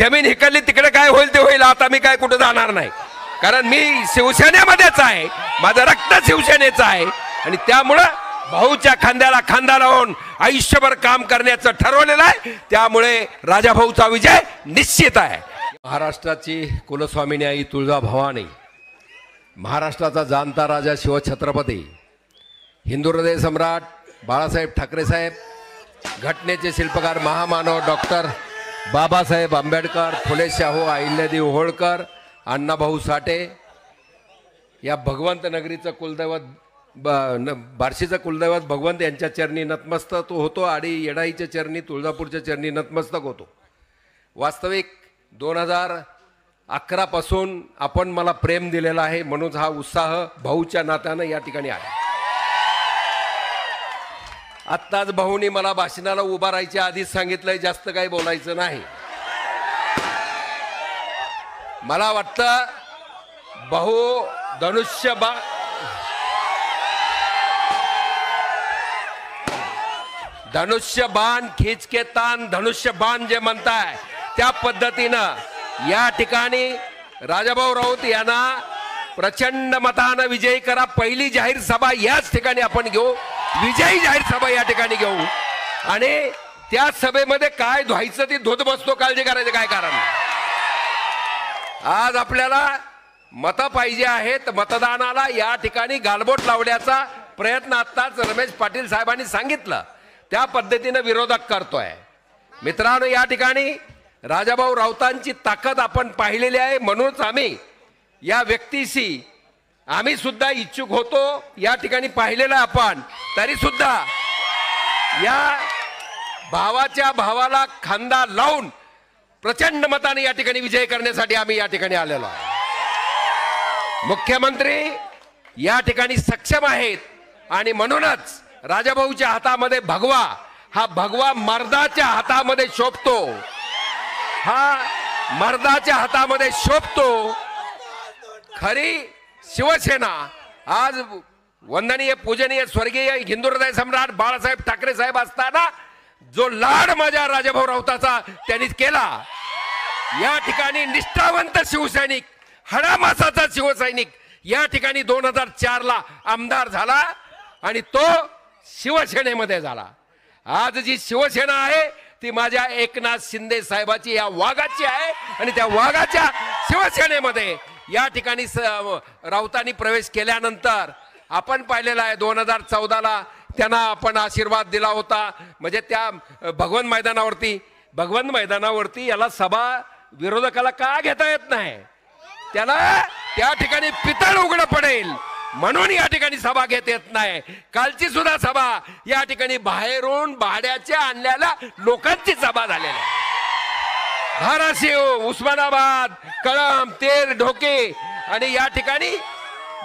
जमीन हिकडली तिकडे काय होईल ते होईल, आता मी काय कुठे जाणार नाही, कारण मी शिवसेनेमध्येच आहे, माझं रक्त शिवसेनेचं आहे आणि त्यामुळं भाऊच्या खांद्याला खांदा लावून आयुष्यभर काम करण्याचं ठरवलेलं आहे. त्यामुळे राजाभाऊचा विजय निश्चित आहे. महाराष्ट्राची कुलस्वामिनी आई तुळजाभवानी, महाराष्ट्राचा जाणता राजा शिवछत्रपती, हिंदू हृदय सम्राट बाळासाहेब ठाकरे साहेब, घटनेचे शिल्पकार महामानव डॉक्टर बाबासाहेब आंबेडकर, फुले शाहू, अहिल्यादेवी होळकर, अण्णाभाऊ साठे, या भगवंत नगरीचं कुलदैवत बार्शीचं कुलदैवत भगवंत यांच्या चरणी नतमस्तक होतो आणि येडाईच्या चरणी तुळजापूरच्या चरणी नतमस्तक होतो. वास्तविक 2011 पासून आपण मला प्रेम दिलेला आहे, म्हणून हा उत्साह भाऊच्या नात्यानं या ठिकाणी आहे. आत्ताच भाऊनी मला भाषणाला उभा राहायच्या आधीच सांगितलंय जास्त काही बोलायचं नाही. मला वाटतं भाऊ धनुष्यबाण खींच के तान धनुष्यबाण जे म्हणताय त्या पद्धतीनं या ठिकाणी राजाभाऊ राऊत यांना प्रचंड मतानं विजयी करा. पहिली जाहीर सभा याच ठिकाणी आपण घेऊ, विजयी जाहीर सभा या ठिकाणी घेऊ आणि त्या सभेमध्ये काय धुवायचं ते धुत बसतो, काळजी करायचं काय कारण. आज आपल्याला मतं पाहिजे आहेत, मतदानाला या ठिकाणी गालबोट लावण्याचा प्रयत्न आत्ताच रमेश पाटील साहेबांनी सांगितलं त्या पद्धतीने विरोधक करतोय. मित्रांनो, या ठिकाणी राजाभाऊ राऊतांची ताकद आपण पाहिलेली आहे, म्हणूनच आम्ही या व्यक्तीशी आम्ही सुद्धा इच्छुक होतो. या ठिकाणी पाहिलेलं आपण, तरी सुद्धा या भावाच्या भावाला खांदा लावून प्रचंड मताने या ठिकाणी विजय करण्यासाठी आम्ही या ठिकाणी आलेलो आहे. मुख्यमंत्री या ठिकाणी सक्षम आहेत आणि म्हणूनच राजाभाऊच्या हातामध्ये भगवा, हा भगवा मर्दाच्या हातामध्ये शोभतो, हा मर्दाच्या हातामध्ये शोभतो. खरी शिवसेना आज वंदनीय पूजनीय स्वर्गीय हिंदू हृदय सम्राट बाळासाहेब ठाकरे साहेब असताना जो लाड माझ्या राजाभाऊ राऊताचा त्यांनीच केला, या ठिकाणी निष्ठावंत शिवसैनिक, हडामासाचा शिवसैनिक या ठिकाणी 2004ला आमदार झाला आणि तो शिवसेनेमध्ये झाला. आज जी शिवसेना आहे ती माझ्या एकनाथ शिंदे साहेबाची या वाघाची आहे आणि त्या वाघाच्या शिवसेनेमध्ये या ठिकाणी राऊतांनी प्रवेश केल्यानंतर आपण पाहिलेला आहे 2014ला त्यांना आपण आशीर्वाद दिला होता. म्हणजे त्या भगवंत मैदानावरती याला सभा विरोधकाला का घेता येत नाही, त्याला त्या ठिकाणी पितळ उघड पडेल म्हणून या ठिकाणी सभा घेत येत नाही. कालची सुद्धा सभा या ठिकाणी बाहेरून भाड्याच्या आणलेल्या लोकांची सभा झालेली आहे. धाराशिव, उस्मानाबाद, कळंब, तेर, ढोके आणि या ठिकाणी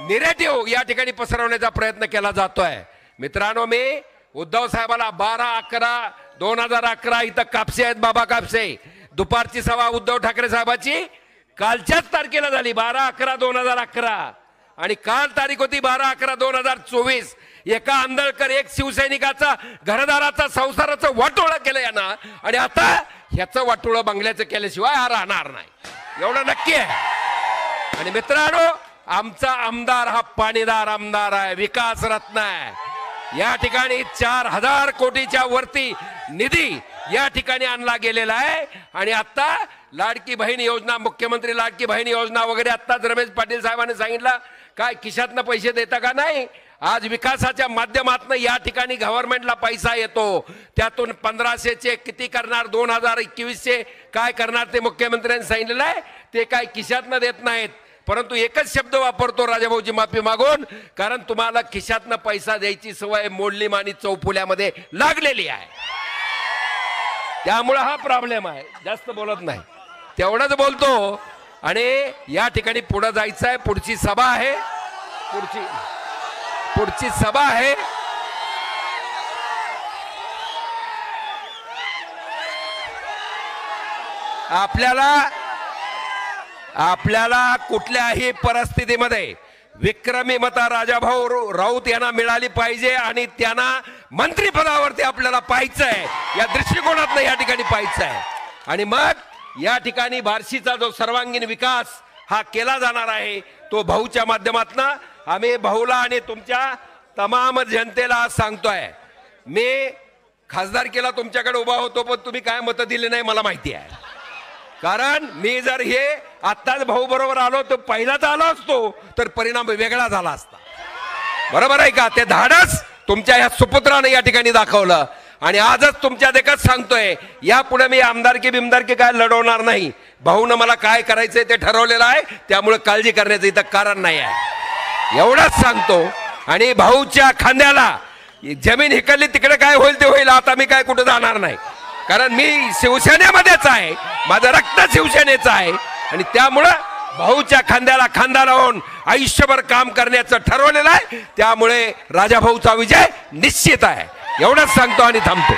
निरेटिव्ह या ठिकाणी पसरवण्याचा प्रयत्न केला जातोय. मित्रांनो, मी उद्धव साहेबाला 12/11/2011 इथं कापसे आहेत, बाबा कापसे, दुपारची सभा उद्धव ठाकरे साहेबाची कालच्याच तारखेला झाली 12/11/2011 आणि काल तारीख होती 12/11/2024. एका आंधळकर, एक शिवसैनिकाचा घरदाराचा संसाराचं वाटोळं केलं यांना आणि आता ह्याचं वाटोळं बंगल्याचं केल्याशिवाय हा राहणार नाही, एवढं नक्की आहे. आणि मित्रांनो, आमचा आमदार हा पाणीदार आमदार आहे, विकास रत्न आहे. या ठिकाणी 4000 कोटीच्या वरती निधी या ठिकाणी आणला गेलेला आहे आणि आता लाडकी बहीण योजना, मुख्यमंत्री लाडकी बहीण योजना वगैरे आत्ताच रमेश पाटील साहेबांनी सांगितलं काय किशातनं पैसे देता का नाही. आज विकासाच्या माध्यमातून या ठिकाणी गव्हर्नमेंटला पैसा येतो, त्यातून 1500चे किती करणार, 2021चे काय करणार ते मुख्यमंत्र्यांनी सांगितलेलं आहे. ते काय खिशातनं देत नाहीत, परंतु एकच शब्द वापरतो राजाभाऊची माफी मागून, कारण तुम्हाला खिशातनं पैसा द्यायची सवय मोडलीम आणि चौफुल्यामध्ये लागलेली आहे. त्यामुळे हा प्रॉब्लेम आहे. जास्त बोलत नाही, तेवढंच बोलतो आणि या ठिकाणी पुढे जायचं आहे. पुढची सभा आहे, पुढची सभा आहे. आपल्याला कुठल्याही परिस्थितीमध्ये विक्रमी मता राजाभाऊ राऊत यांना मिळाली पाहिजे आणि त्यांना मंत्रिपदावरती आपल्याला पाहायचं आहे. या दृष्टिकोनातून या ठिकाणी पाहायचं आहे आणि मग या ठिकाणी बार्शीचा जो सर्वांगीण विकास हा केला जाणार आहे तो भाऊच्या माध्यमातून आम्ही भाऊला आणि तुमच्या तमाम जनतेला आज सांगतोय। मी खासदारकीला तुमच्याकडे उभा होतो पण तुम्ही काय मतं दिली नाही मला माहिती आहे, कारण मी जर हे आत्ताच भाऊ बरोबर आलो तर पहिलाच आलो असतो तर परिणाम वेगळा झाला असता, बरोबर आहे का? ते धाडस तुमच्या या सुपुत्राने या ठिकाणी दाखवलं आणि आजच तुमच्या देखत सांगतोय यापुढे मी आमदारकी बिमदारकी काय लढवणार नाही। भाऊनं मला काय करायचंय ते ठरवलेलं आहे, त्यामुळे काळजी करण्याचं इथं कारण नाही आहे, एवढंच सांगतो। आणि भाऊच्या खांद्याला जमीन हिकलली तिकडे काय होईल ते होईल, आता मी काय कुठे जाणार नाही, कारण मी शिवसेनेमध्येच आहे, माझं रक्त शिवसेनेचं आहे आणि त्यामुळं भाऊच्या खांद्याला खांदा लावून आयुष्यभर काम करण्याचं ठरवलेलं आहे, त्यामुळे राजाभाऊचा विजय निश्चित आहे, एवढंच सांगतो आणि थांबतो।